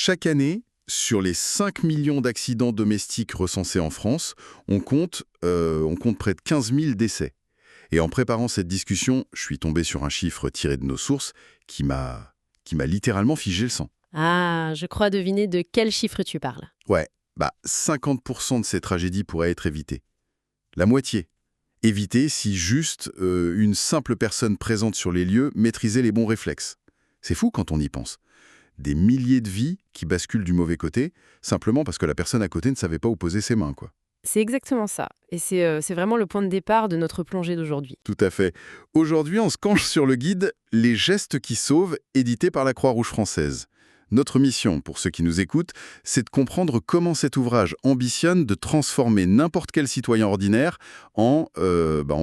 Chaque année, sur les 5 millions d'accidents domestiques recensés en France, on compte près de 15 000 décès. Et en préparant cette discussion, je suis tombé sur un chiffre tiré de nos sources qui m'a littéralement figé le sang. Ah, je crois deviner de quel chiffre tu parles. Ouais, 50% de ces tragédies pourraient être évitées. La moitié. Évitées si juste une simple personne présente sur les lieux maîtrisait les bons réflexes. C'est fou quand on y pense. Des milliers de vies qui basculent du mauvais côté, simplement parce que la personne à côté ne savait pas où poser ses mains, quoi. C'est exactement ça. Et c'est vraiment le point de départ de notre plongée d'aujourd'hui. Tout à fait. Aujourd'hui, on se penche sur le guide Les gestes qui sauvent, édité par la Croix-Rouge française. Notre mission, pour ceux qui nous écoutent, c'est de comprendre comment cet ouvrage ambitionne de transformer n'importe quel citoyen ordinaire en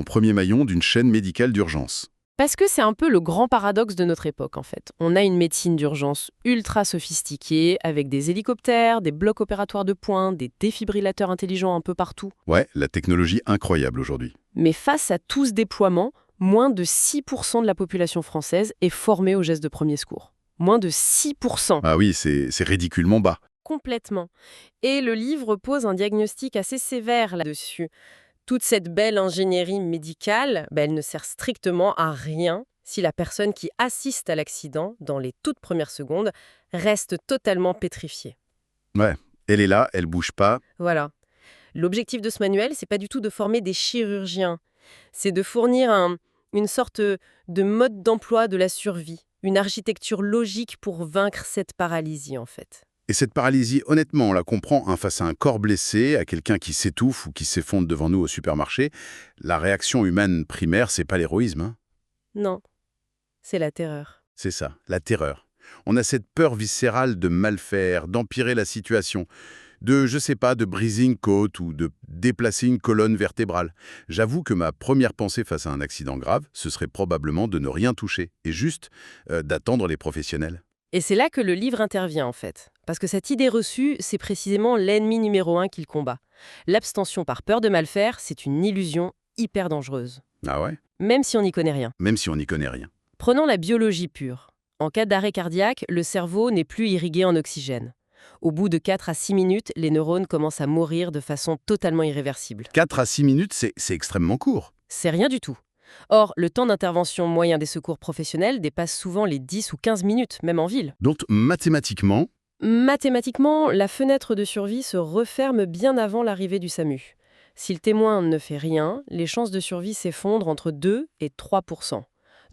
premier maillon d'une chaîne médicale d'urgence. Parce que c'est un peu le grand paradoxe de notre époque, en fait. On a une médecine d'urgence ultra sophistiquée, avec des hélicoptères, des blocs opératoires de pointe, des défibrillateurs intelligents un peu partout. Ouais, la technologie incroyable aujourd'hui. Mais face à tout ce déploiement, moins de 6% de la population française est formée aux gestes de premier secours. Moins de 6%. Ah oui, c'est ridiculement bas. Complètement. Et le livre pose un diagnostic assez sévère là-dessus. Toute cette belle ingénierie médicale, elle ne sert strictement à rien si la personne qui assiste à l'accident, dans les toutes premières secondes, reste totalement pétrifiée. Ouais, elle est là, elle bouge pas. Voilà. L'objectif de ce manuel, c'est pas du tout de former des chirurgiens. C'est de fournir une sorte de mode d'emploi de la survie, une architecture logique pour vaincre cette paralysie, en fait. Et cette paralysie, honnêtement, on la comprend face à un corps blessé, à quelqu'un qui s'étouffe ou qui s'effondre devant nous au supermarché. La réaction humaine primaire, c'est pas l'héroïsme, hein. Non, c'est la terreur. C'est ça, la terreur. On a cette peur viscérale de mal faire, d'empirer la situation, de briser une côte ou de déplacer une colonne vertébrale. J'avoue que ma première pensée face à un accident grave, ce serait probablement de ne rien toucher et juste d'attendre les professionnels. Et c'est là que le livre intervient, en fait. Parce que cette idée reçue, c'est précisément l'ennemi numéro 1 qu'il combat. L'abstention par peur de mal faire, c'est une illusion hyper dangereuse. Ah ouais? Même si on n'y connaît rien. Même si on n'y connaît rien. Prenons la biologie pure. En cas d'arrêt cardiaque, le cerveau n'est plus irrigué en oxygène. Au bout de 4 à 6 minutes, les neurones commencent à mourir de façon totalement irréversible. 4 à 6 minutes, c'est extrêmement court. C'est rien du tout. Or, le temps d'intervention moyen des secours professionnels dépasse souvent les 10 ou 15 minutes, même en ville. Donc, mathématiquement, Mathématiquement, la fenêtre de survie se referme bien avant l'arrivée du SAMU. Si le témoin ne fait rien, les chances de survie s'effondrent entre 2 et 3%.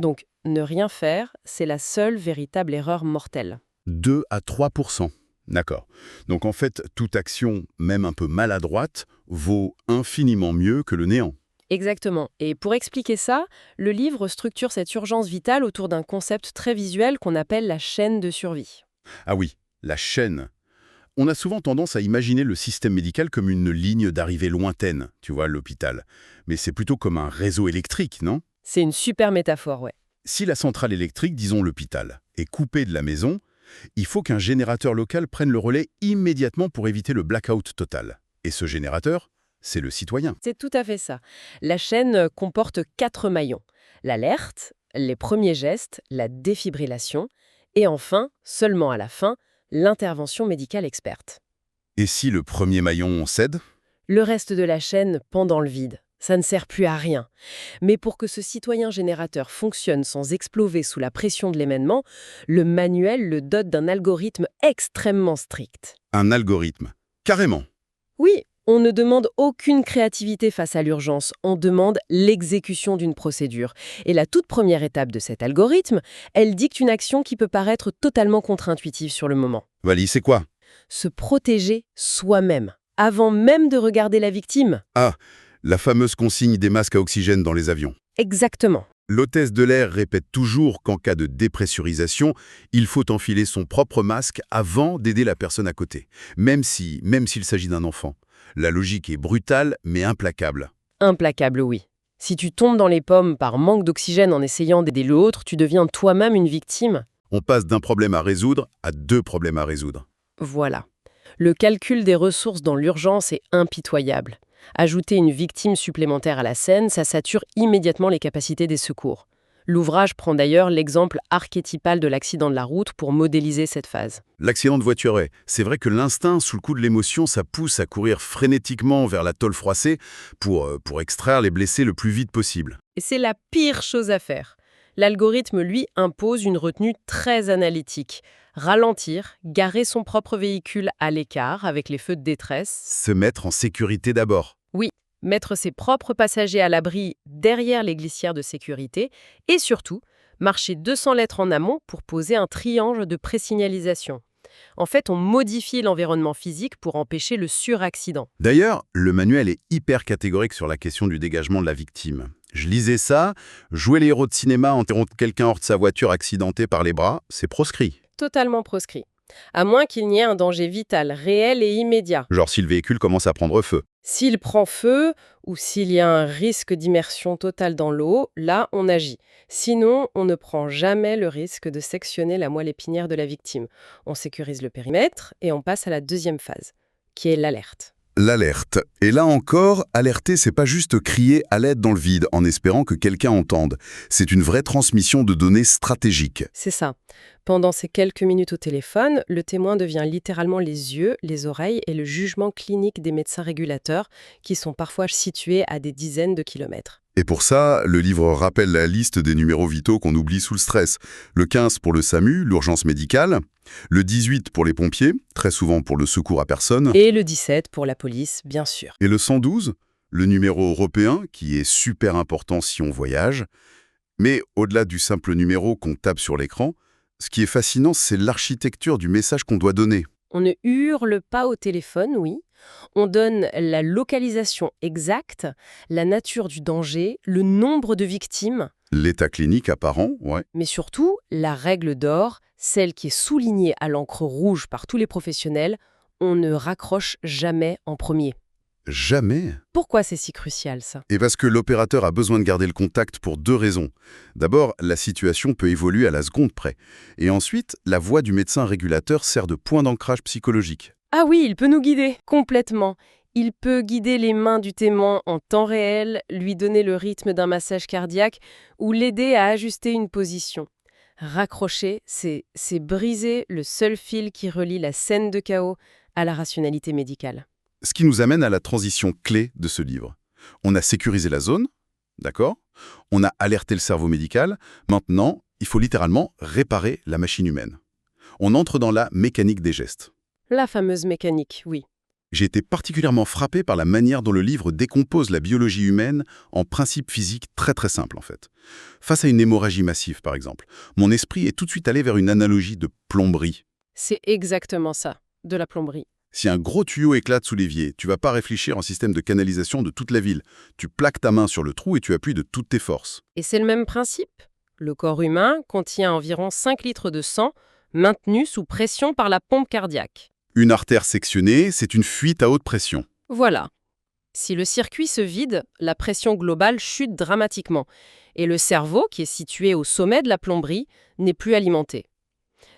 Donc, ne rien faire, c'est la seule véritable erreur mortelle. 2 à 3%. D'accord. Donc en fait, toute action, même un peu maladroite, vaut infiniment mieux que le néant. Exactement. Et pour expliquer ça, le livre structure cette urgence vitale autour d'un concept très visuel qu'on appelle la chaîne de survie. Ah oui, la chaîne. On a souvent tendance à imaginer le système médical comme une ligne d'arrivée lointaine, tu vois, l'hôpital. Mais c'est plutôt comme un réseau électrique, non? C'est une super métaphore, ouais. Si la centrale électrique, disons l'hôpital, est coupée de la maison, il faut qu'un générateur local prenne le relais immédiatement pour éviter le blackout total. Et ce générateur, c'est le citoyen. C'est tout à fait ça. La chaîne comporte 4 maillons. L'alerte, les premiers gestes, la défibrillation, et enfin, seulement à la fin, l'intervention médicale experte. Et si le premier maillon cède? Le reste de la chaîne pend dans le vide. Ça ne sert plus à rien. Mais pour que ce citoyen générateur fonctionne sans exploser sous la pression de l'événement, le manuel le dote d'un algorithme extrêmement strict. Un algorithme. Carrément. Oui, on ne demande aucune créativité face à l'urgence, on demande l'exécution d'une procédure. Et la toute première étape de cet algorithme, elle dicte une action qui peut paraître totalement contre-intuitive sur le moment. Vali, c'est quoi? Se protéger soi-même, avant même de regarder la victime. Ah, la fameuse consigne des masques à oxygène dans les avions. Exactement. L'hôtesse de l'air répète toujours qu'en cas de dépressurisation, il faut enfiler son propre masque avant d'aider la personne à côté, même s'il s'agit d'un enfant. La logique est brutale, mais implacable. Implacable, oui. Si tu tombes dans les pommes par manque d'oxygène en essayant d'aider l'autre, tu deviens toi-même une victime. On passe d'un problème à résoudre à 2 problèmes à résoudre. Voilà. Le calcul des ressources dans l'urgence est impitoyable. Ajouter une victime supplémentaire à la scène, ça sature immédiatement les capacités des secours. L'ouvrage prend d'ailleurs l'exemple archétypal de l'accident de la route pour modéliser cette phase. L'accident de voiture, ouais. C'est vrai que l'instinct, sous le coup de l'émotion, ça pousse à courir frénétiquement vers la tôle froissée pour extraire les blessés le plus vite possible. Et c'est la pire chose à faire. L'algorithme, lui, impose une retenue très analytique. Ralentir, garer son propre véhicule à l'écart avec les feux de détresse. Se mettre en sécurité d'abord. Oui, mettre ses propres passagers à l'abri derrière les glissières de sécurité et surtout, marcher 200 lettres en amont pour poser un triangle de présignalisation. En fait, on modifie l'environnement physique pour empêcher le suraccident. D'ailleurs, le manuel est hyper catégorique sur la question du dégagement de la victime. Je lisais ça, jouer les héros de cinéma, interrompre quelqu'un hors de sa voiture accidenté par les bras, c'est proscrit. Totalement proscrit. À moins qu'il n'y ait un danger vital, réel et immédiat. Genre si le véhicule commence à prendre feu. S'il prend feu ou s'il y a un risque d'immersion totale dans l'eau, là, on agit. Sinon, on ne prend jamais le risque de sectionner la moelle épinière de la victime. On sécurise le périmètre et on passe à la deuxième phase, qui est l'alerte. L'alerte. Et là encore, alerter, c'est pas juste crier à l'aide dans le vide en espérant que quelqu'un entende. C'est une vraie transmission de données stratégiques. C'est ça. Pendant ces quelques minutes au téléphone, le témoin devient littéralement les yeux, les oreilles et le jugement clinique des médecins régulateurs qui sont parfois situés à des dizaines de kilomètres. Et pour ça, le livre rappelle la liste des numéros vitaux qu'on oublie sous le stress. Le 15 pour le SAMU, l'urgence médicale. Le 18 pour les pompiers, très souvent pour le secours à personne. Et le 17 pour la police, bien sûr. Et le 112, le numéro européen, qui est super important si on voyage. Mais au-delà du simple numéro qu'on tape sur l'écran, ce qui est fascinant, c'est l'architecture du message qu'on doit donner. On ne hurle pas au téléphone, oui. On donne la localisation exacte, la nature du danger, le nombre de victimes. L'état clinique apparent, ouais. Mais surtout, la règle d'or, celle qui est soulignée à l'encre rouge par tous les professionnels, on ne raccroche jamais en premier. Jamais. Pourquoi c'est si crucial, ça ? Et parce que l'opérateur a besoin de garder le contact pour deux raisons. D'abord, la situation peut évoluer à la seconde près. Et ensuite, la voix du médecin régulateur sert de point d'ancrage psychologique. Ah oui, il peut nous guider, complètement. Il peut guider les mains du témoin en temps réel, lui donner le rythme d'un massage cardiaque ou l'aider à ajuster une position. Raccrocher, c'est briser le seul fil qui relie la scène de chaos à la rationalité médicale. Ce qui nous amène à la transition clé de ce livre. On a sécurisé la zone, d'accord ? On a alerté le cerveau médical. Maintenant, il faut littéralement réparer la machine humaine. On entre dans la mécanique des gestes. La fameuse mécanique, oui. J'ai été particulièrement frappé par la manière dont le livre décompose la biologie humaine en principes physiques très très simples en fait. Face à une hémorragie massive par exemple, mon esprit est tout de suite allé vers une analogie de plomberie. C'est exactement ça, de la plomberie. Si un gros tuyau éclate sous l'évier, tu vas pas réfléchir en système de canalisation de toute la ville. Tu plaques ta main sur le trou et tu appuies de toutes tes forces. Et c'est le même principe. Le corps humain contient environ 5 litres de sang maintenu sous pression par la pompe cardiaque. Une artère sectionnée, c'est une fuite à haute pression. Voilà. Si le circuit se vide, la pression globale chute dramatiquement et le cerveau, qui est situé au sommet de la plomberie, n'est plus alimenté.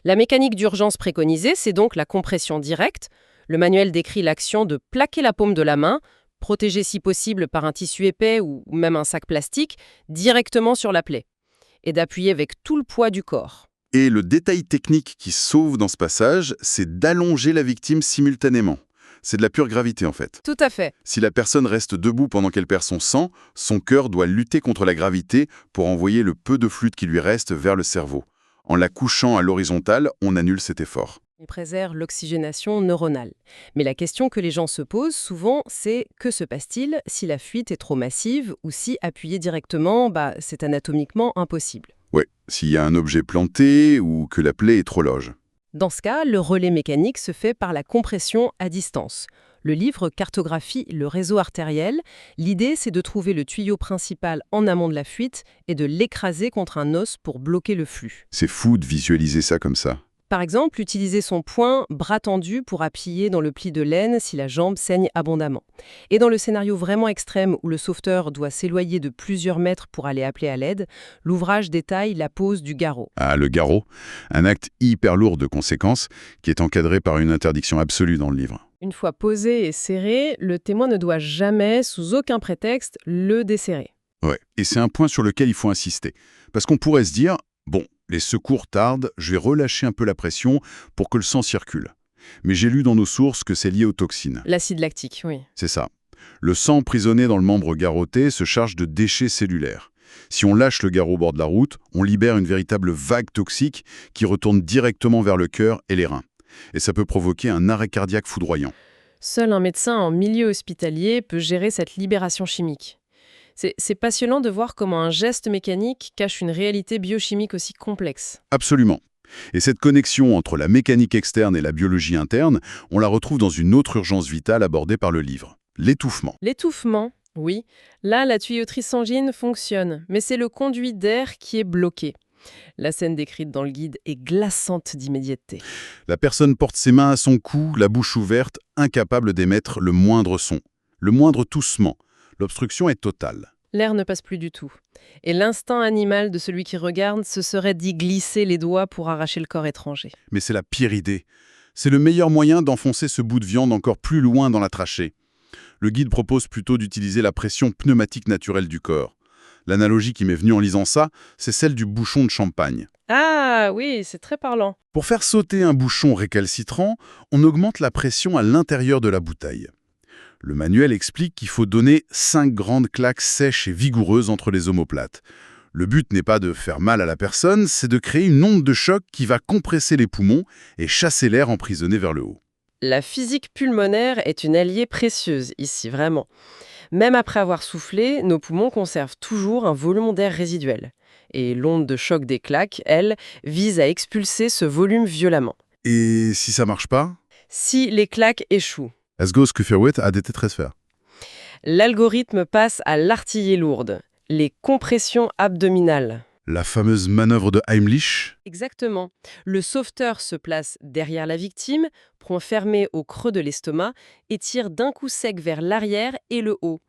La mécanique d'urgence préconisée, c'est donc la compression directe. Le manuel décrit l'action de plaquer la paume de la main, protégée si possible par un tissu épais ou même un sac plastique, directement sur la plaie, et d'appuyer avec tout le poids du corps. Et le détail technique qui sauve dans ce passage, c'est d'allonger la victime simultanément. C'est de la pure gravité en fait. Tout à fait. Si la personne reste debout pendant qu'elle perd son sang, son cœur doit lutter contre la gravité pour envoyer le peu de fluide qui lui reste vers le cerveau. En la couchant à l'horizontale, on annule cet effort. Il préserve l'oxygénation neuronale. Mais la question que les gens se posent souvent, c'est que se passe-t-il si la fuite est trop massive ou si appuyer directement, c'est anatomiquement impossible. Ouais, s'il y a un objet planté ou que la plaie est trop large. Dans ce cas, le relais mécanique se fait par la compression à distance. Le livre cartographie le réseau artériel. L'idée, c'est de trouver le tuyau principal en amont de la fuite et de l'écraser contre un os pour bloquer le flux. C'est fou de visualiser ça comme ça. Par exemple, utiliser son poing bras tendu pour appuyer dans le pli de laine si la jambe saigne abondamment. Et dans le scénario vraiment extrême où le sauveteur doit s'éloigner de plusieurs mètres pour aller appeler à l'aide, l'ouvrage détaille la pose du garrot. Ah, le garrot, un acte hyper lourd de conséquences qui est encadré par une interdiction absolue dans le livre. Une fois posé et serré, le témoin ne doit jamais, sous aucun prétexte, le desserrer. Ouais. Et c'est un point sur lequel il faut insister. Parce qu'on pourrait se dire, bon, les secours tardent, je vais relâcher un peu la pression pour que le sang circule. Mais j'ai lu dans nos sources que c'est lié aux toxines. L'acide lactique, oui. C'est ça. Le sang emprisonné dans le membre garrotté se charge de déchets cellulaires. Si on lâche le garrot au bord de la route, on libère une véritable vague toxique qui retourne directement vers le cœur et les reins. Et ça peut provoquer un arrêt cardiaque foudroyant. Seul un médecin en milieu hospitalier peut gérer cette libération chimique. C'est passionnant de voir comment un geste mécanique cache une réalité biochimique aussi complexe. Absolument. Et cette connexion entre la mécanique externe et la biologie interne, on la retrouve dans une autre urgence vitale abordée par le livre, l'étouffement. L'étouffement, oui. Là, la tuyauterie sanguine fonctionne, mais c'est le conduit d'air qui est bloqué. La scène décrite dans le guide est glaçante d'immédiateté. La personne porte ses mains à son cou, la bouche ouverte, incapable d'émettre le moindre son, le moindre toussement. L'obstruction est totale. L'air ne passe plus du tout. Et l'instinct animal de celui qui regarde, ce serait d'y glisser les doigts pour arracher le corps étranger. Mais c'est la pire idée. C'est le meilleur moyen d'enfoncer ce bout de viande encore plus loin dans la trachée. Le guide propose plutôt d'utiliser la pression pneumatique naturelle du corps. L'analogie qui m'est venue en lisant ça, c'est celle du bouchon de champagne. Ah oui, c'est très parlant. Pour faire sauter un bouchon récalcitrant, on augmente la pression à l'intérieur de la bouteille. Le manuel explique qu'il faut donner 5 grandes claques sèches et vigoureuses entre les omoplates. Le but n'est pas de faire mal à la personne, c'est de créer une onde de choc qui va compresser les poumons et chasser l'air emprisonné vers le haut. La physique pulmonaire est une alliée précieuse ici, vraiment. Même après avoir soufflé, nos poumons conservent toujours un volume d'air résiduel. Et l'onde de choc des claques, elle, vise à expulser ce violemment. Et si ça marche pas? Si les claques échouent, Es goes geverwet à des faire. l'algorithme passe à l'artillerie lourde, les compressions abdominales. La fameuse manœuvre de Heimlich. Exactement. Le sauveteur se place derrière la victime, poing fermé au creux de l'estomac, et tire d'un coup sec vers l'arrière et le haut.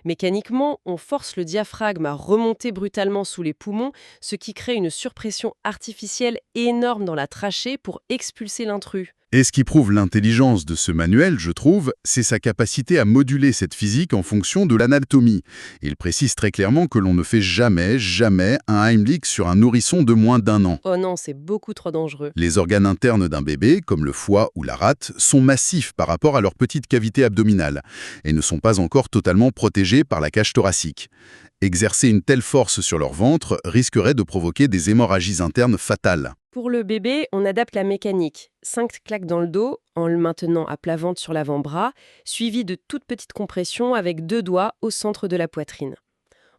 Mécaniquement, on force le diaphragme à remonter brutalement sous les poumons, ce qui crée une surpression artificielle énorme dans la trachée pour expulser l'intrus. Et ce qui prouve l'intelligence de ce manuel, je trouve, c'est sa capacité à moduler cette physique en fonction de l'anatomie. Il précise très clairement que l'on ne fait jamais un Heimlich sur un nourrisson de moins d'1 an. Oh non, c'est beaucoup trop dangereux. Les organes internes d'un bébé, comme le foie ou la rate, sont massifs par rapport à leur petite cavité abdominale et ne sont pas encore totalement protégés par la cage thoracique. Exercer une telle force sur leur ventre risquerait de provoquer des hémorragies internes fatales. Pour le bébé, on adapte la mécanique. 5 claques dans le dos, en le maintenant à plat ventre sur l'avant-bras, suivi de toutes petites compressions avec 2 doigts au centre de la poitrine.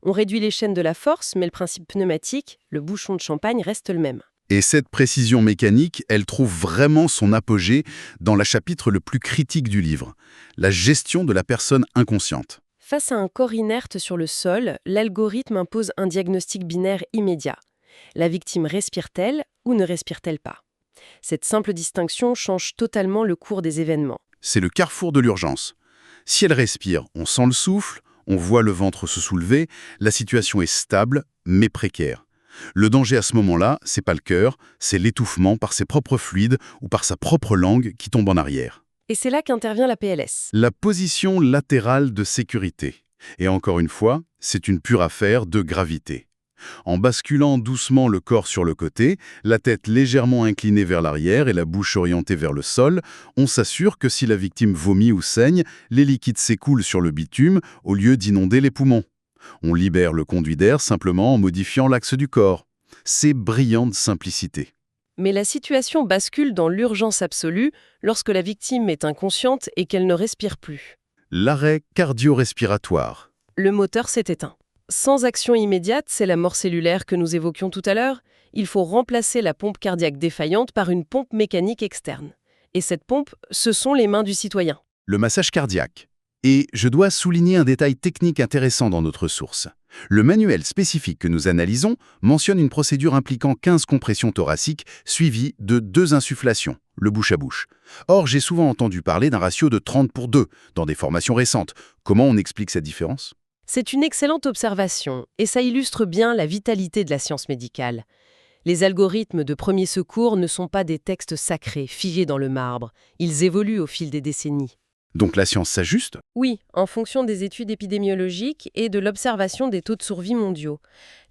On réduit les chaînes de la force, mais le principe pneumatique, le bouchon de champagne, reste le même. Et cette précision mécanique, elle trouve vraiment son apogée dans le chapitre le plus critique du livre, la gestion de la personne inconsciente. Face à un corps inerte sur le sol, l'algorithme impose un diagnostic binaire immédiat. La victime respire-t-elle ou ne respire-t-elle pas? Cette simple distinction change totalement le cours des événements. C'est le carrefour de l'urgence. Si elle respire, on sent le souffle, on voit le ventre se soulever, la situation est stable, mais précaire. Le danger à ce moment-là, c'est pas le cœur, c'est l'étouffement par ses propres fluides ou par sa propre langue qui tombe en arrière. Et c'est là qu'intervient la PLS. La position latérale de sécurité. Et encore une fois, c'est une pure affaire de gravité. En basculant doucement le corps sur le côté, la tête légèrement inclinée vers l'arrière et la bouche orientée vers le sol, on s'assure que si la victime vomit ou saigne, les liquides s'écoulent sur le bitume au lieu d'inonder les poumons. On libère le conduit d'air simplement en modifiant l'axe du corps. C'est brillante simplicité. Mais la situation bascule dans l'urgence absolue lorsque la victime est inconsciente et qu'elle ne respire plus. L'arrêt cardio-respiratoire. Le moteur s'est éteint. Sans action immédiate, c'est la mort cellulaire que nous évoquions tout à l'heure. Il faut remplacer la pompe cardiaque défaillante par une pompe mécanique externe. Et cette pompe, ce sont les mains du citoyen. Le massage cardiaque. Et je dois souligner un détail technique intéressant dans notre source. Le manuel spécifique que nous analysons mentionne une procédure impliquant 15 compressions thoraciques suivies de 2 insufflations, le bouche à bouche. Or, j'ai souvent entendu parler d'un ratio de 30/2 dans des formations récentes. Comment on explique cette différence ? C'est une excellente observation, et ça illustre bien la vitalité de la science médicale. Les algorithmes de premier secours ne sont pas des textes sacrés, figés dans le marbre. Ils évoluent au fil des décennies. Donc la science s'ajuste? Oui, en fonction des études épidémiologiques et de l'observation des taux de survie mondiaux.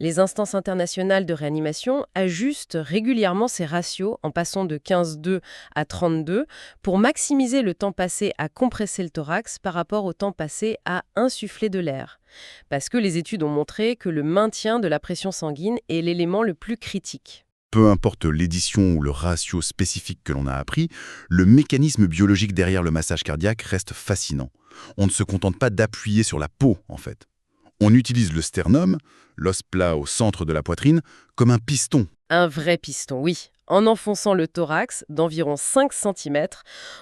Les instances internationales de réanimation ajustent régulièrement ces ratios en passant de 15,2 à 32 pour maximiser le temps passé à compresser le thorax par rapport au temps passé à insuffler de l'air. Parce que les études ont montré que le maintien de la pression sanguine est l'élément le plus critique. Peu importe l'édition ou le ratio spécifique que l'on a appris, le mécanisme biologique derrière le massage cardiaque reste fascinant. On ne se contente pas d'appuyer sur la peau, en fait. On utilise le sternum, l'os plat au centre de la poitrine, comme un piston. Un vrai piston, oui. En enfonçant le thorax d'environ 5 cm,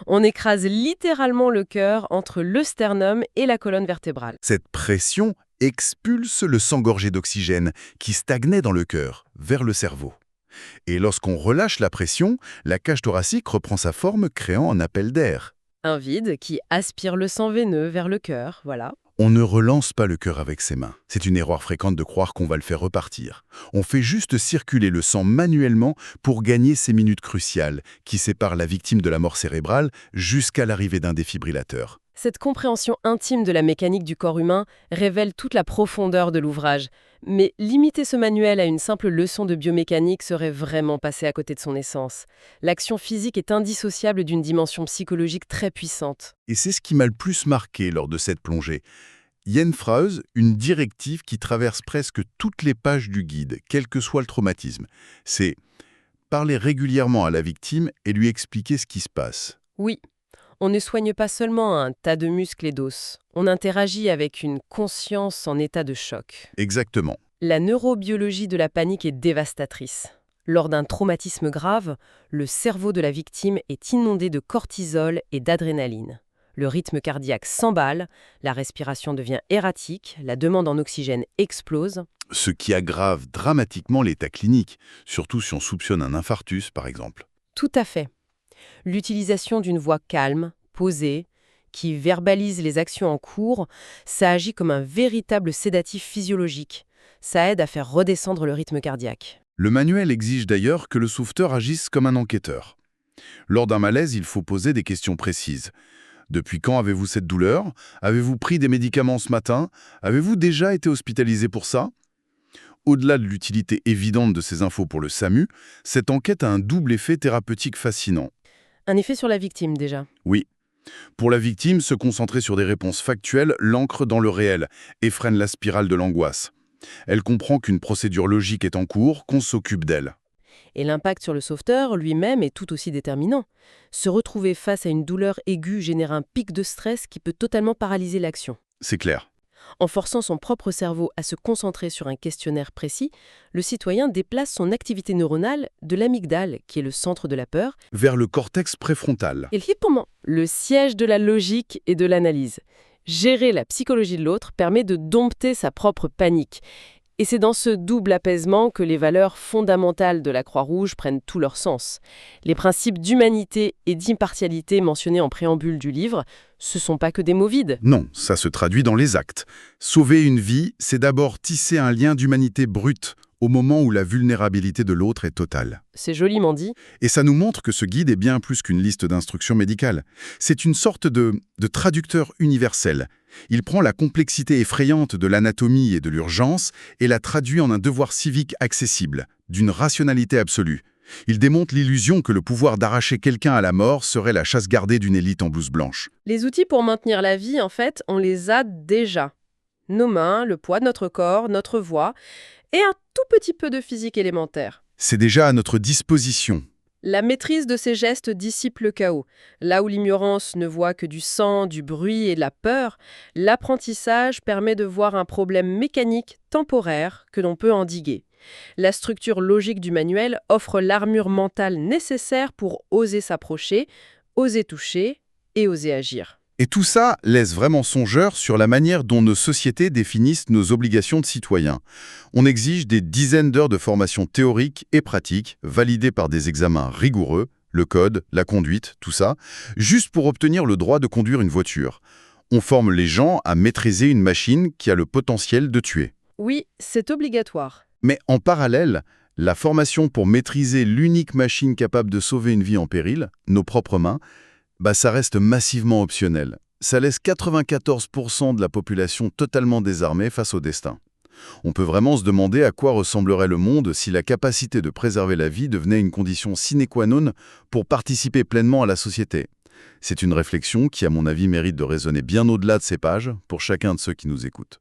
on écrase littéralement le cœur entre le sternum et la colonne vertébrale. Cette pression expulse le sang gorgé d'oxygène qui stagnait dans le cœur, vers le cerveau. Et lorsqu'on relâche la pression, la cage thoracique reprend sa forme, créant un appel d'air. Un vide qui aspire le sang veineux vers le cœur, voilà. On ne relance pas le cœur avec ses mains. C'est une erreur fréquente de croire qu'on va le faire repartir. On fait juste circuler le sang manuellement pour gagner ces minutes cruciales qui séparent la victime de la mort cérébrale jusqu'à l'arrivée d'un défibrillateur. Cette compréhension intime de la mécanique du corps humain révèle toute la profondeur de l'ouvrage. Mais limiter ce manuel à une simple leçon de biomécanique serait vraiment passer à côté de son essence. L'action physique est indissociable d'une dimension psychologique très puissante. Et c'est ce qui m'a le plus marqué lors de cette plongée. Il y a une phrase, une directive qui traverse presque toutes les pages du guide, quel que soit le traumatisme. C'est « parler régulièrement à la victime et lui expliquer ce qui se passe ». Oui, on ne soigne pas seulement un tas de muscles et d'os. On interagit avec une conscience en état de choc. Exactement. La neurobiologie de la panique est dévastatrice. Lors d'un traumatisme grave, le cerveau de la victime est inondé de cortisol et d'adrénaline. Le rythme cardiaque s'emballe, la respiration devient erratique, la demande en oxygène explose. Ce qui aggrave dramatiquement l'état clinique, surtout si on soupçonne un infarctus, par exemple. Tout à fait. L'utilisation d'une voix calme, posée, qui verbalise les actions en cours, ça agit comme un véritable sédatif physiologique. Ça aide à faire redescendre le rythme cardiaque. Le manuel exige d'ailleurs que le sauveteur agisse comme un enquêteur. Lors d'un malaise, il faut poser des questions précises. Depuis quand avez-vous cette douleur? Avez-vous pris des médicaments ce matin? Avez-vous déjà été hospitalisé pour ça? Au-delà de l'utilité évidente de ces infos pour le SAMU, cette enquête a un double effet thérapeutique fascinant. Un effet sur la victime déjà. Oui. Pour la victime, se concentrer sur des réponses factuelles l'ancre dans le réel et freine la spirale de l'angoisse. Elle comprend qu'une procédure logique est en cours, qu'on s'occupe d'elle. Et l'impact sur le sauveteur lui-même est tout aussi déterminant. Se retrouver face à une douleur aiguë génère un pic de stress qui peut totalement paralyser l'action. C'est clair. En forçant son propre cerveau à se concentrer sur un questionnaire précis, le citoyen déplace son activité neuronale de l'amygdale, qui est le centre de la peur, Vers le cortex préfrontal. et le hippocampe, le siège de la logique et de l'analyse. Gérer la psychologie de l'autre permet de dompter sa propre panique. Et c'est dans ce double apaisement que les valeurs fondamentales de la Croix-Rouge prennent tout leur sens. Les principes d'humanité et d'impartialité mentionnés en préambule du livre, ce ne sont pas que des mots vides. Non, ça se traduit dans les actes. Sauver une vie, c'est d'abord tisser un lien d'humanité brute, au moment où la vulnérabilité de l'autre est totale. C'est joliment dit. Et ça nous montre que ce guide est bien plus qu'une liste d'instructions médicales. C'est une sorte de traducteur universel. Il prend la complexité effrayante de l'anatomie et de l'urgence et la traduit en un devoir civique accessible, d'une rationalité absolue. Il démontre l'illusion que le pouvoir d'arracher quelqu'un à la mort serait la chasse gardée d'une élite en blouse blanche. Les outils pour maintenir la vie, en fait, on les a déjà. Nos mains, le poids de notre corps, notre voix et un tout petit peu de physique élémentaire. C'est déjà à notre disposition. La maîtrise de ces gestes dissipe le chaos. Là où l'ignorance ne voit que du sang, du bruit et de la peur, l'apprentissage permet de voir un problème mécanique temporaire que l'on peut endiguer. La structure logique du manuel offre l'armure mentale nécessaire pour oser s'approcher, oser toucher et oser agir. Et tout ça laisse vraiment songeur sur la manière dont nos sociétés définissent nos obligations de citoyens. On exige des dizaines d'heures de formation théorique et pratique, validées par des examens rigoureux, le code, la conduite, tout ça, juste pour obtenir le droit de conduire une voiture. On forme les gens à maîtriser une machine qui a le potentiel de tuer. Oui, c'est obligatoire. Mais en parallèle, la formation pour maîtriser l'unique machine capable de sauver une vie en péril, nos propres mains, ça reste massivement optionnel. ça laisse 94% de la population totalement désarmée face au destin. On peut vraiment se demander à quoi ressemblerait le monde si la capacité de préserver la vie devenait une condition sine qua non pour participer pleinement à la société. C'est une réflexion qui, à mon avis, mérite de résonner bien au-delà de ces pages pour chacun de ceux qui nous écoutent.